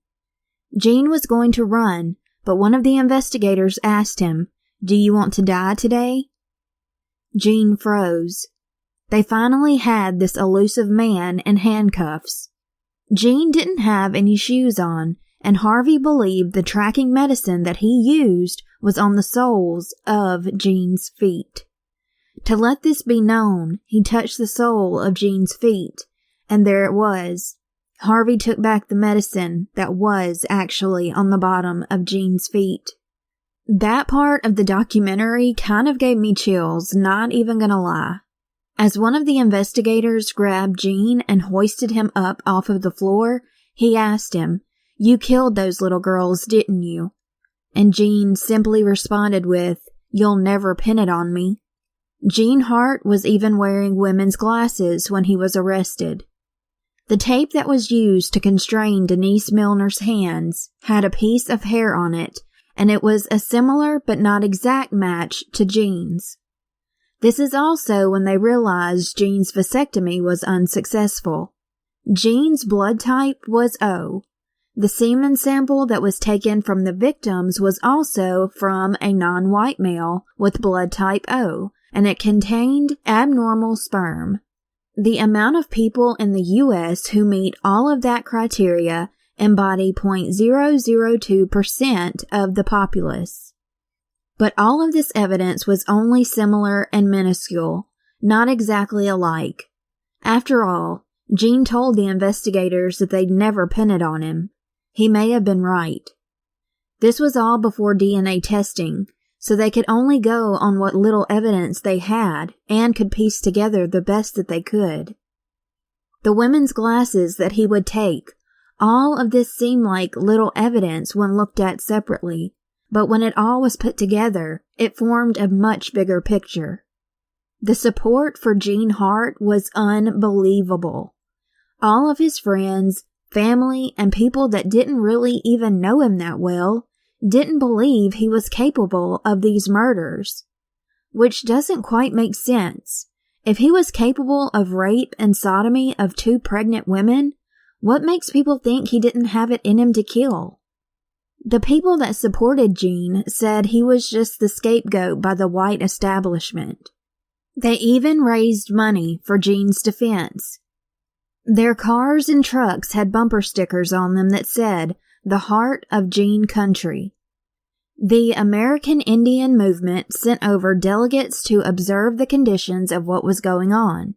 Gene was going to run, but one of the investigators asked him, "Do you want to die today?" Gene froze. They finally had this elusive man in handcuffs. Gene didn't have any shoes on, and Harvey believed the tracking medicine that he used was on the soles of Gene's feet. To let this be known, he touched the sole of Gene's feet, and there it was. Harvey took back the medicine that was actually on the bottom of Gene's feet. That part of the documentary kind of gave me chills, not even gonna lie. As one of the investigators grabbed Gene and hoisted him up off of the floor, he asked him, "You killed those little girls, didn't you?" And Gene simply responded with, "You'll never pin it on me." Gene Hart was even wearing women's glasses when he was arrested. The tape that was used to constrain Denise Milner's hands had a piece of hair on it, and it was a similar but not exact match to Gene's. This is also when they realized Gene's vasectomy was unsuccessful. Gene's blood type was O. The semen sample that was taken from the victims was also from a non-white male with blood type O, and it contained abnormal sperm. The amount of people in the U.S. who meet all of that criteria embody 0.002% of the populace. But all of this evidence was only similar and minuscule, not exactly alike. After all, Gene told the investigators that they'd never pin it on him. He may have been right. This was all before DNA testing, so they could only go on what little evidence they had and could piece together the best that they could. The women's glasses that he would take, all of this seemed like little evidence when looked at separately, but when it all was put together, it formed a much bigger picture. The support for Gene Hart was unbelievable. All of his friends, family, and people that didn't really even know him that well didn't believe he was capable of these murders, which doesn't quite make sense. If he was capable of rape and sodomy of 2 pregnant women, what makes people think he didn't have it in him to kill? The people that supported Gene said he was just the scapegoat by the white establishment. They even raised money for Gene's defense. Their cars and trucks had bumper stickers on them that said, "The Heart of Gene Country." The American Indian movement sent over delegates to observe the conditions of what was going on.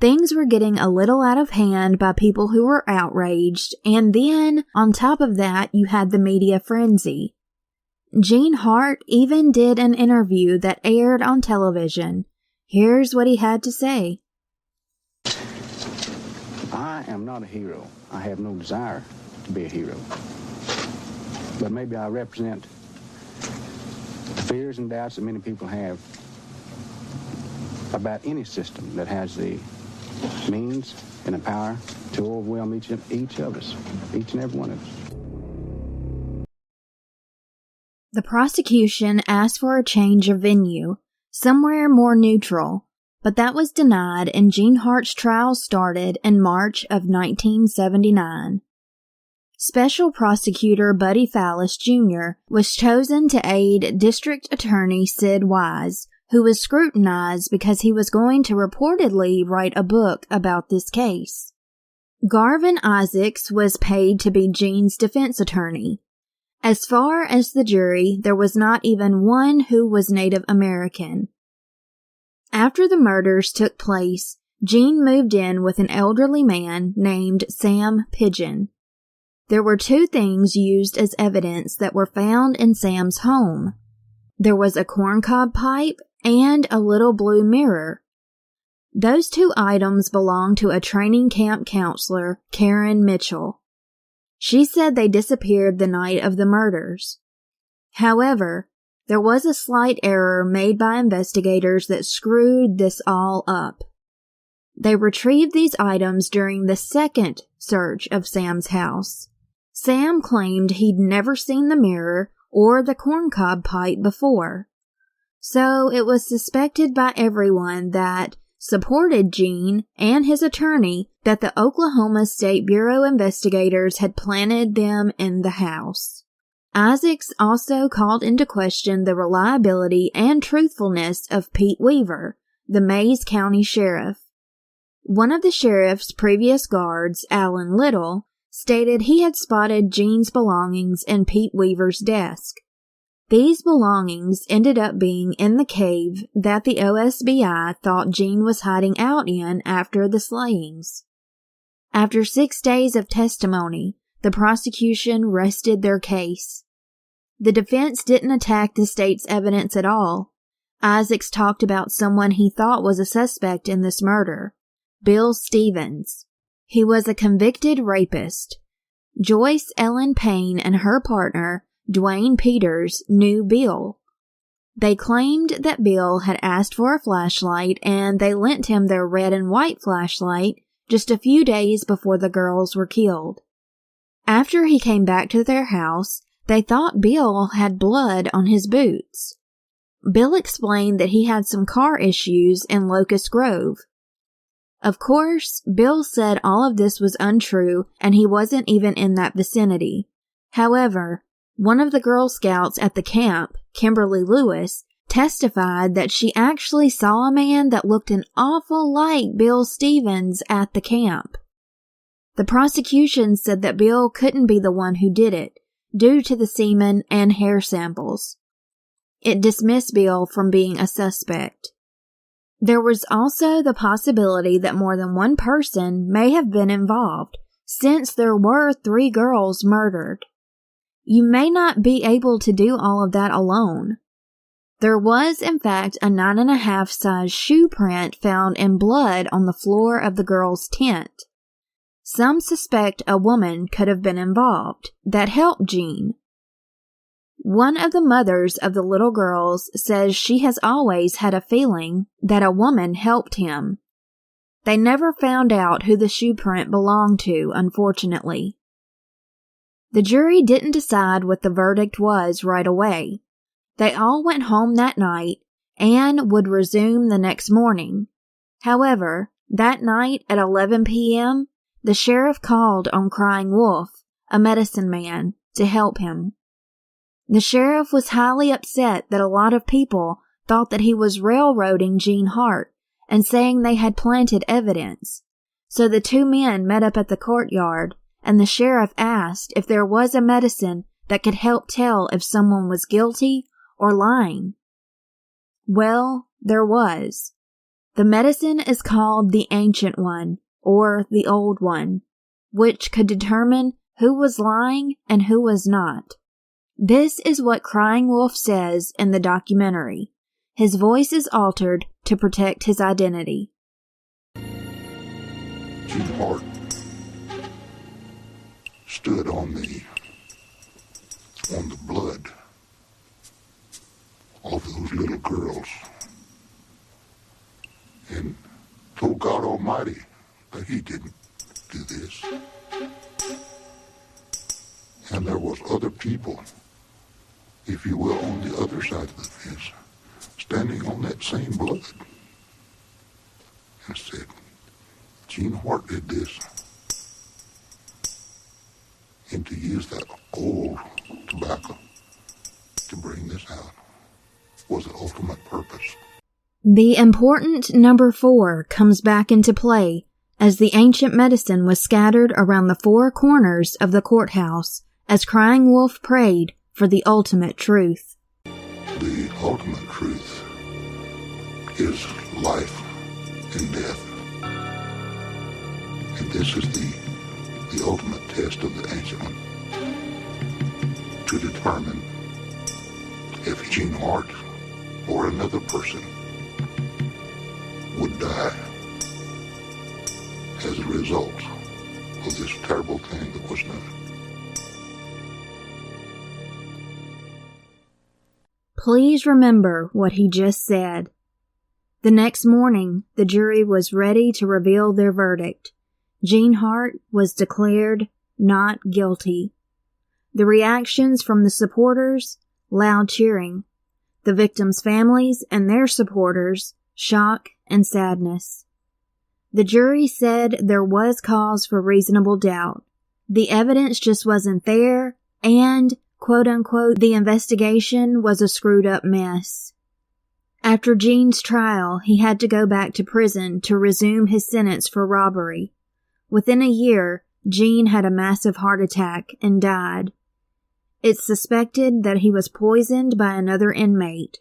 Things were getting a little out of hand by people who were outraged, and then, on top of that, you had the media frenzy. Gene Hart even did an interview that aired on television. Here's what he had to say. I am not a hero. I have no desire to be a hero. But maybe I represent the fears and doubts that many people have about any system that has the means and the power to overwhelm each of us, each and every one of us. The prosecution asked for a change of venue, somewhere more neutral, but that was denied and Gene Hart's trial started in March of 1979. Special Prosecutor Buddy Fallis, Jr. was chosen to aid District Attorney Sid Wise, who was scrutinized because he was going to reportedly write a book about this case. Garvin Isaacs was paid to be Gene's defense attorney. As far as the jury, there was not even one who was Native American. After the murders took place, Gene moved in with an elderly man named Sam Pigeon. There were 2 things used as evidence that were found in Sam's home: there was a corncob pipe and a little blue mirror. Those 2 items belonged to a training camp counselor, Karen Mitchell. She said they disappeared the night of the murders. However, there was a slight error made by investigators that screwed this all up. They retrieved these items during the second search of Sam's house. Sam claimed he'd never seen the mirror or the corncob pipe before. So it was suspected by everyone that supported Gene and his attorney that the Oklahoma State Bureau investigators had planted them in the house. Isaacs also called into question the reliability and truthfulness of Pete Weaver, the Mays County Sheriff. One of the sheriff's previous guards, Alan Little, stated he had spotted Gene's belongings in Pete Weaver's desk. These belongings ended up being in the cave that the OSBI thought Gene was hiding out in after the slayings. After 6 days of testimony, the prosecution rested their case. The defense didn't attack the state's evidence at all. Isaacs talked about someone he thought was a suspect in this murder, Bill Stevens. He was a convicted rapist. Joyce Ellen Payne and her partner, Dwayne Peters, knew Bill. They claimed that Bill had asked for a flashlight and they lent him their red and white flashlight just a few days before the girls were killed. After he came back to their house, they thought Bill had blood on his boots. Bill explained that he had some car issues in Locust Grove. Of course, Bill said all of this was untrue and he wasn't even in that vicinity. However, one of the Girl Scouts at the camp, Kimberly Lewis, testified that she actually saw a man that looked an awful like Bill Stevens at the camp. The prosecution said that Bill couldn't be the one who did it, due to the semen and hair samples. It dismissed Bill from being a suspect. There was also the possibility that more than one person may have been involved, since there were 3 girls murdered. You may not be able to do all of that alone. There was, in fact, a 9.5 size shoe print found in blood on the floor of the girls' tent. Some suspect a woman could have been involved. That helped Gene. One of the mothers of the little girls says she has always had a feeling that a woman helped him. They never found out who the shoe print belonged to, unfortunately. The jury didn't decide what the verdict was right away. They all went home that night and would resume the next morning. However, that night at 11 p.m., the sheriff called on Crying Wolf, a medicine man, to help him. The sheriff was highly upset that a lot of people thought that he was railroading Gene Hart and saying they had planted evidence. So the 2 men met up at the courtyard, and the sheriff asked if there was a medicine that could help tell if someone was guilty or lying. Well, there was. The medicine is called the Ancient One, or the Old One, which could determine who was lying and who was not. This is what Crying Wolf says in the documentary. His voice is altered to protect his identity. Gene Hart stood on the blood of those little girls and told God Almighty that he didn't do this. And there was other people, if you will, on the other side of the fence, standing on that same blood, and said, Gene Hart did this. And to use that old tobacco to bring this out was the ultimate purpose. The important number 4 comes back into play as the ancient medicine was scattered around the 4 corners of the courthouse as Crying Wolf prayed for the ultimate truth. The ultimate truth is life and death. And this is the ultimate test of the Ancient One, to determine if Gene Hart or another person would die as a result of this terrible thing that was done. Please remember what he just said. The next morning, the jury was ready to reveal their verdict. Gene Hart was declared not guilty. The reactions from the supporters, loud cheering. The victims' families and their supporters, shock and sadness. The jury said there was cause for reasonable doubt. The evidence just wasn't there, and, quote-unquote, the investigation was a screwed-up mess. After Gene's trial, he had to go back to prison to resume his sentence for robbery. Within a year, Gene had a massive heart attack and died. It's suspected that he was poisoned by another inmate.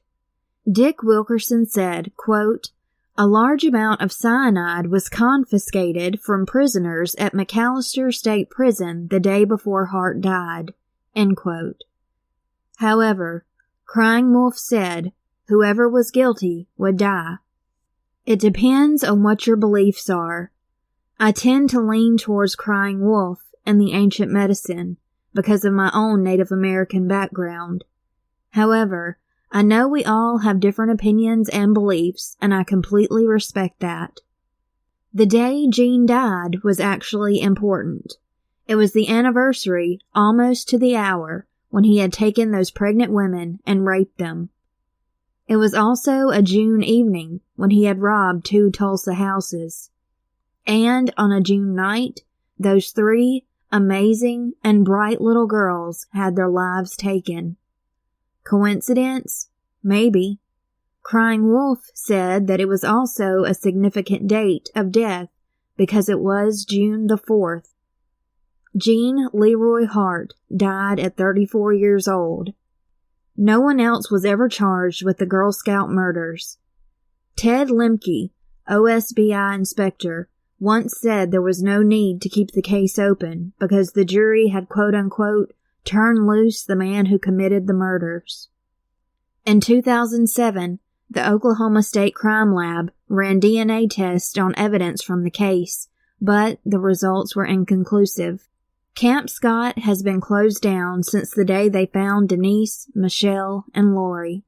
Dick Wilkerson said, quote, "A large amount of cyanide was confiscated from prisoners at McAllister State Prison the day before Hart died." End quote. However, Crying Wolf said whoever was guilty would die. It depends on what your beliefs are. I tend to lean towards Crying Wolf and the ancient medicine because of my own Native American background. However, I know we all have different opinions and beliefs, and I completely respect that. The day Gene died was actually important. It was the anniversary, almost to the hour, when he had taken those pregnant women and raped them. It was also a June evening when he had robbed 2 Tulsa houses. And on a June night, those 3 amazing and bright little girls had their lives taken. Coincidence? Maybe. Crying Wolf said that it was also a significant date of death because it was June the 4th. Gene Leroy Hart died at 34 years old. No one else was ever charged with the Girl Scout murders. Ted Lemke, OSBI inspector, once said there was no need to keep the case open because the jury had quote-unquote turned loose the man who committed the murders. In 2007, the Oklahoma State Crime Lab ran DNA tests on evidence from the case, but the results were inconclusive. Camp Scott has been closed down since the day they found Denise, Michelle, and Lori.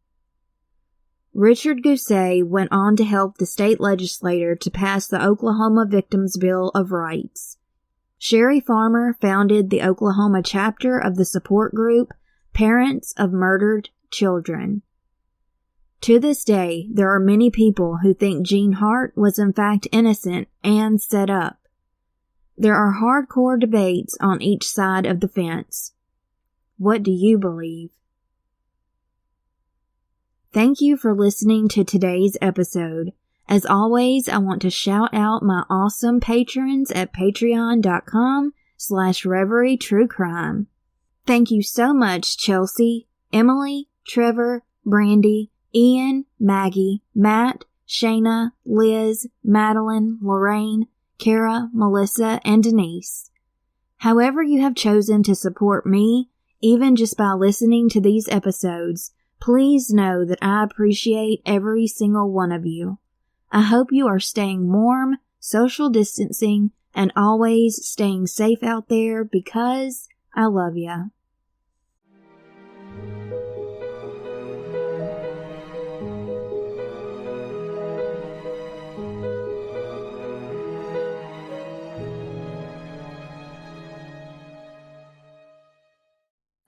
Richard Guse went on to help the state legislature to pass the Oklahoma Victims' Bill of Rights. Sherry Farmer founded the Oklahoma chapter of the support group Parents of Murdered Children. To this day, there are many people who think Gene Hart was in fact innocent and set up. There are hardcore debates on each side of the fence. What do you believe? Thank you for listening to today's episode. As always, I want to shout out my awesome patrons at patreon.com/ReverieTrueCrime. Thank you so much, Chelsea, Emily, Trevor, Brandy, Ian, Maggie, Matt, Shayna, Liz, Madeline, Lorraine, Kara, Melissa, and Denise. However you have chosen to support me, even just by listening to these episodes, please know that I appreciate every single one of you. I hope you are staying warm, social distancing, and always staying safe out there because I love ya.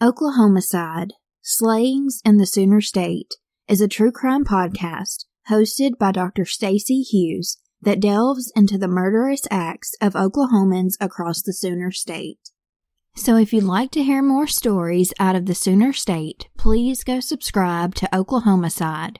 Oklahomicide, Slayings in the Sooner State is a true crime podcast hosted by Dr. Stacy Hughes that delves into the murderous acts of Oklahomans across the Sooner State. So if you'd like to hear more stories out of the Sooner State, please go subscribe to Oklahomicide